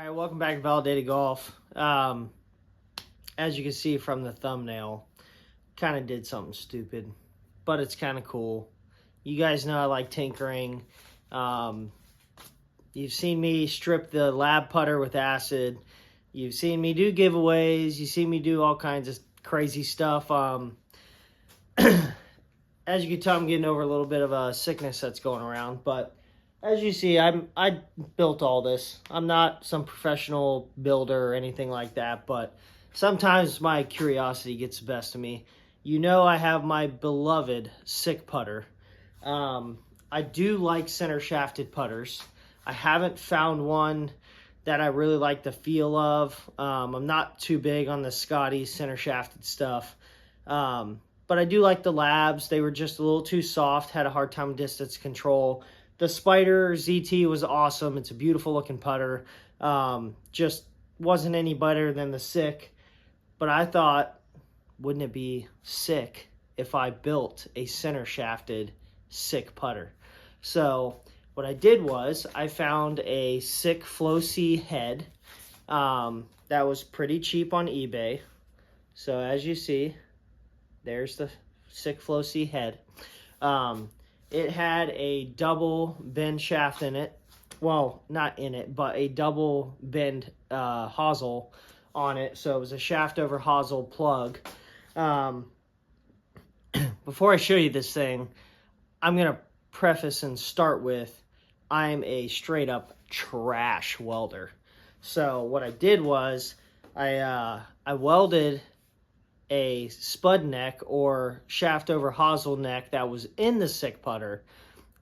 All right, welcome back to Validated Golf. As you can see from the thumbnail, kind of did something stupid, but it's kind of cool. You guys know I like tinkering. You've seen me strip the lab putter with acid. You've seen me do giveaways. You've seen me do all kinds of crazy stuff. As you can tell, I'm getting over a little bit of a sickness that's going around, but as you see, I built all this. I'm not some professional builder or anything like that, but sometimes my curiosity gets the best of me. You know, I have my beloved Sick putter. I do like center shafted putters. I haven't found one that I really like the feel of. I'm not too big on the Scotty center shafted stuff. But I do like the labs. They were just a little too soft, had a hard time with distance control. The Spider ZT was awesome. It's a beautiful looking putter. Just wasn't any better than the Sick. But I thought, wouldn't it be sick if I built a center shafted Sick putter? So what I did was I found a Sick Flow C head that was pretty cheap on eBay. So as you see, there's the Sick Flow C head. It had a double bend shaft in it. Well, not in it, but a double bend hosel on it. So it was a shaft over hosel plug. Before I show you this thing, I'm going to preface and start with, I'm a straight up trash welder. So what I did was I welded a spud neck or shaft over hosel neck that was in the Sick putter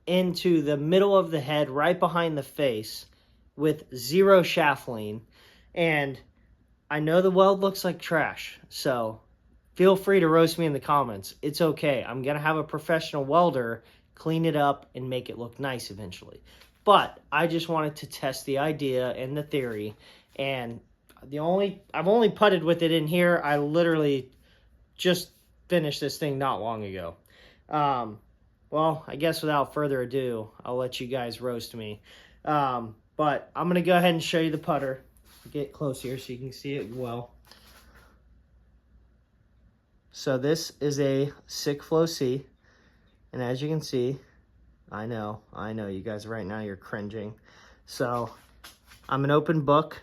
into the middle of the head right behind the face with zero shaft lean. And I know the weld looks like trash, so feel free to roast me in the comments. It's okay. I'm going to have a professional welder clean it up and make it look nice eventually. But I just wanted to test the idea and the theory, and I've only putted with it in here. I literally just finished this thing not long ago. Well, I guess without further ado, I'll let you guys roast me. But I'm going to go ahead and show you the putter. Get close here so you can see it well. So this is a Sick Flow C. And as you can see, I know, you guys right now, you're cringing. So I'm an open book.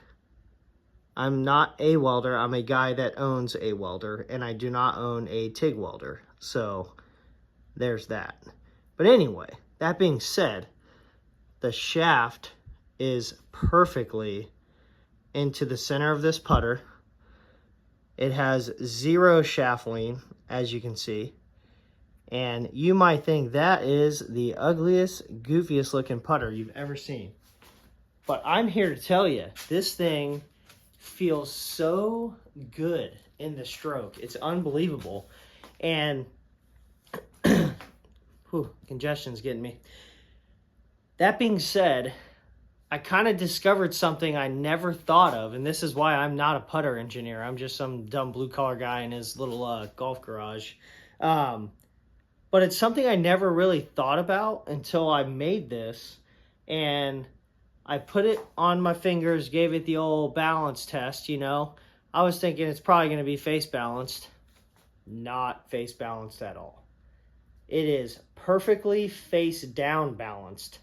I'm not a welder. I'm a guy that owns a welder, and I do not own a TIG welder. So there's that. But anyway, that being said, the shaft is perfectly into the center of this putter. It has zero shaft lean, as you can see. And you might think that is the ugliest, goofiest looking putter you've ever seen. But I'm here to tell you, this thing feels so good in the stroke. It's unbelievable. And congestion's getting me. That being said, I kind of discovered something I never thought of, and this is why I'm not a putter engineer. I'm just some dumb blue-collar guy in his little golf garage. But it's something I never really thought about until I made this, and I put it on my fingers, gave it the old balance test, you know. I was thinking it's probably going to be face balanced. Not face balanced at all. It is perfectly face down balanced,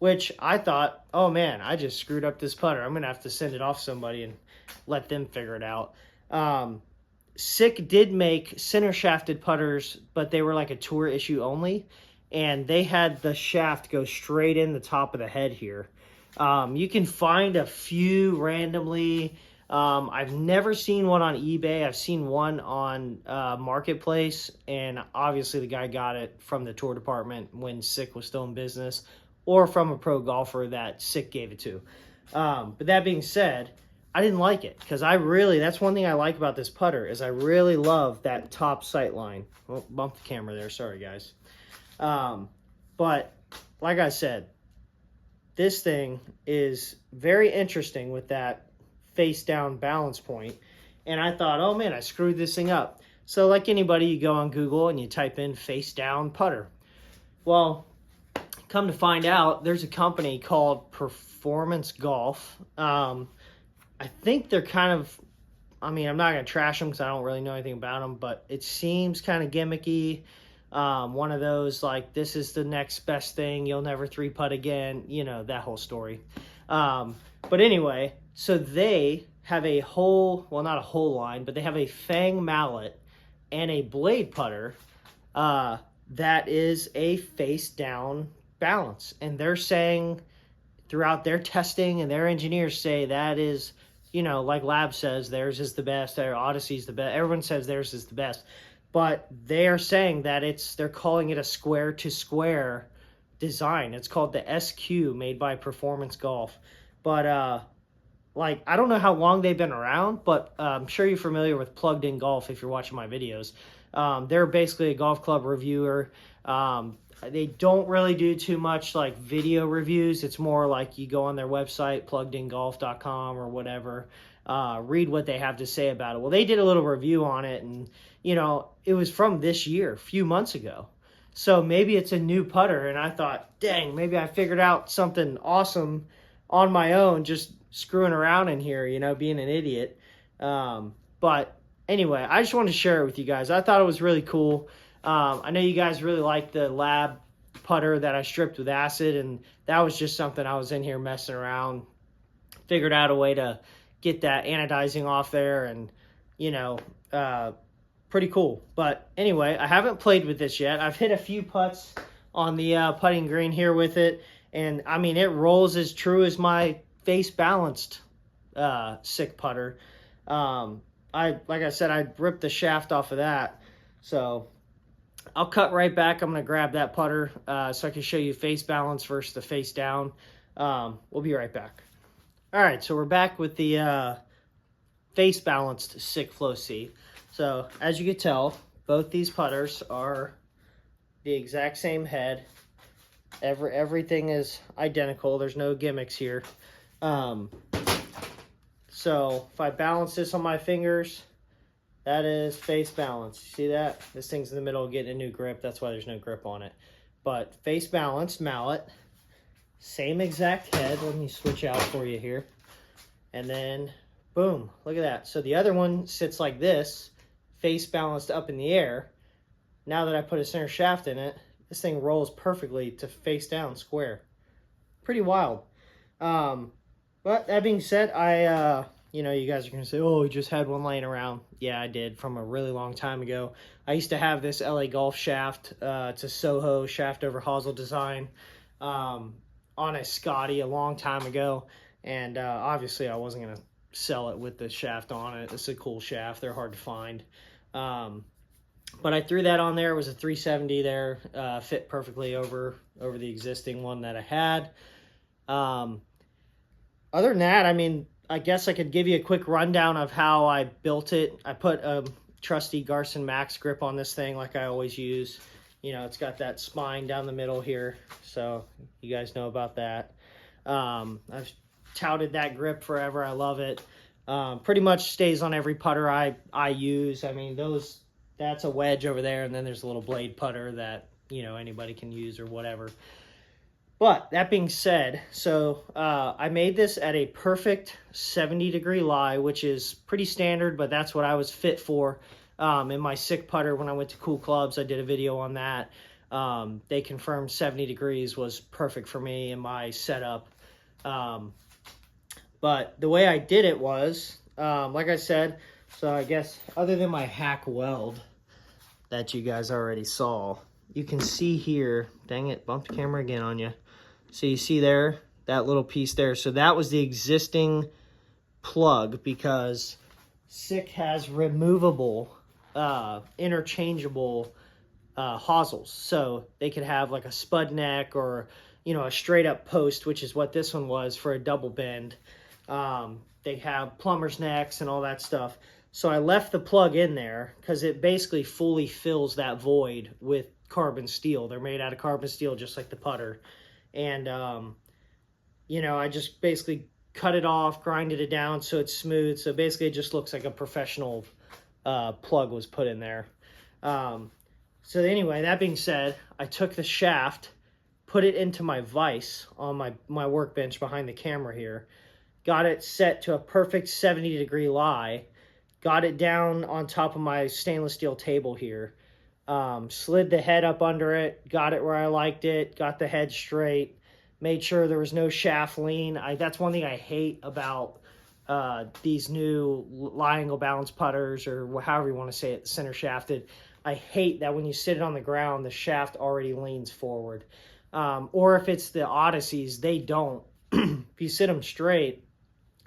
which I thought, oh man, I just screwed up this putter. I'm going to have to send it off somebody and let them figure it out. Sick did make center shafted putters, but they were like a tour issue only, and they had the shaft go straight in the top of the head here. You can find a few randomly. I've never seen one on eBay. I've seen one on Marketplace, and obviously the guy got it from the tour department when Sick was still in business, or from a pro golfer that Sick gave it to. But that being said, I didn't like it because that's one thing I like about this putter is I really love that top sight line. Oh, bumped the camera there. Sorry, guys. But like I said, this thing is very interesting with that face down balance point. And I thought, oh man, I screwed this thing up. So like anybody, you go on Google and you type in face down putter. Well, come to find out, there's a company called Performance Golf. I think they're kind of, I mean, I'm not going to trash them because I don't really know anything about them, but it seems kind of gimmicky. One of those, like, this is the next best thing, you'll never three putt again, you know, that whole story. But anyway, so they have a whole, well, not a whole line, but they have a fang mallet and a blade putter that is a face down balance. And they're saying throughout their testing, and their engineers say that is, you know, like Lab says, theirs is the best, their Odyssey's the best. Everyone says theirs is the best. But they are saying that they're calling it a square to square design. It's called the SQ, made by Performance Golf. But like, I don't know how long they've been around, but I'm sure you're familiar with Plugged In Golf if you're watching my videos. They're basically a golf club reviewer. They don't really do too much like video reviews. It's more like you go on their website, pluggedingolf.com or whatever, read what they have to say about it. Well, they did a little review on it, and, you know, it was from this year, a few months ago. So maybe it's a new putter, and I thought, dang, maybe I figured out something awesome on my own, just screwing around in here, you know, being an idiot. But anyway, I just wanted to share it with you guys. I thought it was really cool. I know you guys really like the Lab putter that I stripped with acid, and that was just something I was in here messing around, figured out a way to get that anodizing off there, and, you know, pretty cool. But anyway, I haven't played with this yet. I've hit a few putts on the putting green here with it, and I mean, it rolls as true as my face balanced sick putter. Like I said, I ripped the shaft off of that, so I'll cut right back. I'm going to grab that putter so I can show you face balance versus the face down. We'll be right back. All right, so we're back with the face balanced Sick Flow C. So as you can tell, both these putters are the exact same head. Everything is identical. There's no gimmicks here. So if I balance this on my fingers, that is face balance. You see that? This thing's in the middle getting a new grip. That's why there's no grip on it. But face balance, mallet, same exact head. Let me switch out for you here. And then, boom, look at that. So the other one sits like this, face balanced up in the air. Now that I put a center shaft in it, this thing rolls perfectly to face down square. Pretty wild. But that being said, you know, you guys are going to say, oh, you just had one laying around. Yeah, I did, from a really long time ago. I used to have this LA Golf shaft. It's a Soho shaft over hosel design on a Scotty a long time ago. And obviously I wasn't going to sell it with the shaft on it. It's a cool shaft. They're hard to find. But I threw that on there. It was a 370 there. Fit perfectly over the existing one that I had. Other than that, I mean, I guess I could give you a quick rundown of how I built it. I put a trusty Garson Max grip on this thing like I always use. You know, it's got that spine down the middle here, so you guys know about that. I've touted that grip forever. I love it. Pretty much stays on every putter I use. I mean, that's a wedge over there, and then there's a little blade putter that, you know, anybody can use or whatever. But that being said, so I made this at a perfect 70-degree lie, which is pretty standard, but that's what I was fit for in my sick putter when I went to Cool Clubs. I did a video on that. They confirmed 70 degrees was perfect for me in my setup. But the way I did it was, like I said, so I guess other than my hack weld that you guys already saw, you can see here, dang it, bumped the camera again on you. So you see there, that little piece there. So that was the existing plug, because Sick has removable, interchangeable hosels. So they could have like a spud neck or, you know, a straight up post, which is what this one was for a double bend. They have plumber's necks and all that stuff. So I left the plug in there because it basically fully fills that void with carbon steel. They're made out of carbon steel just like the putter. And, you know, I just basically cut it off, grinded it down so it's smooth. So basically it just looks like a professional plug was put in there. So anyway, that being said, I took the shaft, put put it into my vise on my workbench behind the camera here. Got it set to a perfect 70-degree lie. Got it down on top of my stainless steel table here. Slid the head up under it. Got it where I liked it. Got the head straight. Made sure there was no shaft lean. That's one thing I hate about these new lie angle balance putters, or however you want to say it, center shafted. I hate that when you sit it on the ground, the shaft already leans forward. Or if it's the Odysseys, they don't. If you sit them straight,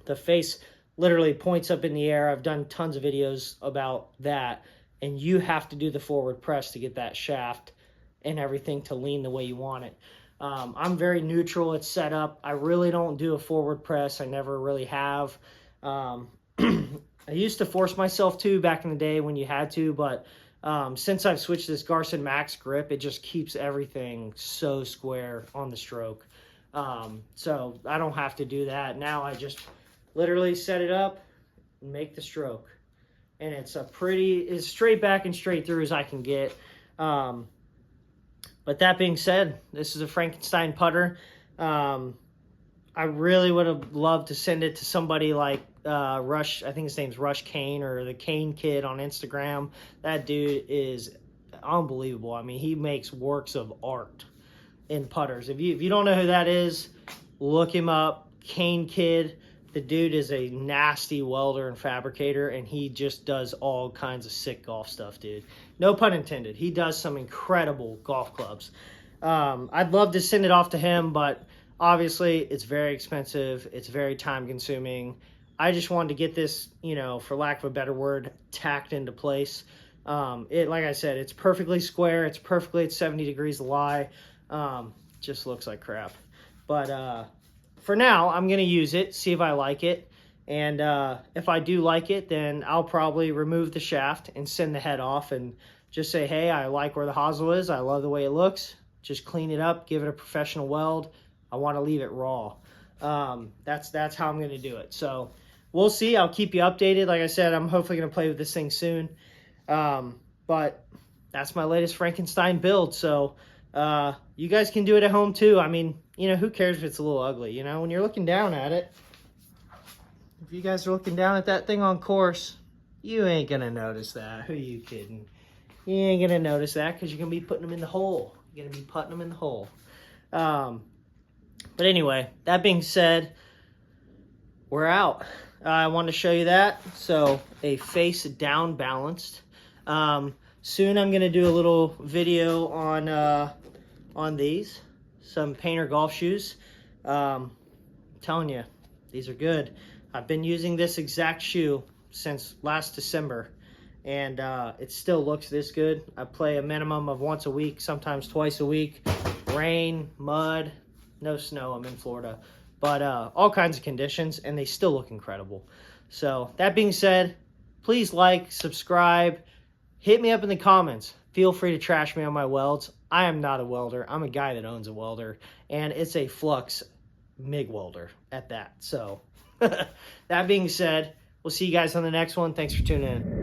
the face literally points up in the air. I've done tons of videos about that. And you have to do the forward press to get that shaft and everything to lean the way you want it. I'm very neutral. It's set up. I really don't do a forward press. I never really have. I used to force myself to back in the day when you had to, but since I've switched this Garson Max grip, it just keeps everything so square on the stroke. So I don't have to do that. Now I just literally set it up and make the stroke. And it's as straight back and straight through as I can get. But that being said, this is a Frankenstein putter. I really would have loved to send it to somebody like Rush. I think his name's Rush Kane, or the Kane Kid on Instagram. That dude is unbelievable. I mean, he makes works of art in putters. If you don't know who that is, look him up. Kane Kid. The dude is a nasty welder and fabricator, and he just does all kinds of sick golf stuff, dude. No pun intended. He does some incredible golf clubs. I'd love to send it off to him, but obviously it's very expensive. It's very time consuming. I just wanted to get this, for lack of a better word, tacked into place. Like I said, it's perfectly square. It's perfectly at 70 degrees to lie. Just looks like crap. But for now, I'm going to use it, see if I like it. And if I do like it, then I'll probably remove the shaft and send the head off and just say, hey, I like where the hosel is. I love the way it looks. Just clean it up, give it a professional weld. I want to leave it raw. That's how I'm going to do it. So we'll see. I'll keep you updated. Like I said, I'm hopefully going to play with this thing soon. But that's my latest Frankenstein build. So you guys can do it at home too. I mean, who cares if it's a little ugly? When you're looking down at it, if you guys are looking down at that thing on course, you ain't going to notice that. Who are you kidding? You ain't going to notice that because you're going to be putting them in the hole. You're going to be putting them in the hole. But anyway, that being said, we're out. I wanted to show you that. So a face down balanced. Soon I'm going to do a little video on these. Some Painter golf shoes. I'm telling you, these are good. I've been using this exact shoe since last December, and it still looks this good. I play a minimum of once a week, sometimes twice a week. Rain, mud, no snow. I'm in Florida, but all kinds of conditions, and they still look incredible. So that being said, please like, subscribe, hit me up in the comments. Feel free to trash me on my welds. I am not a welder. I'm a guy that owns a welder, and it's a Flux MIG welder at that. So that being said, we'll see you guys on the next one. Thanks for tuning in.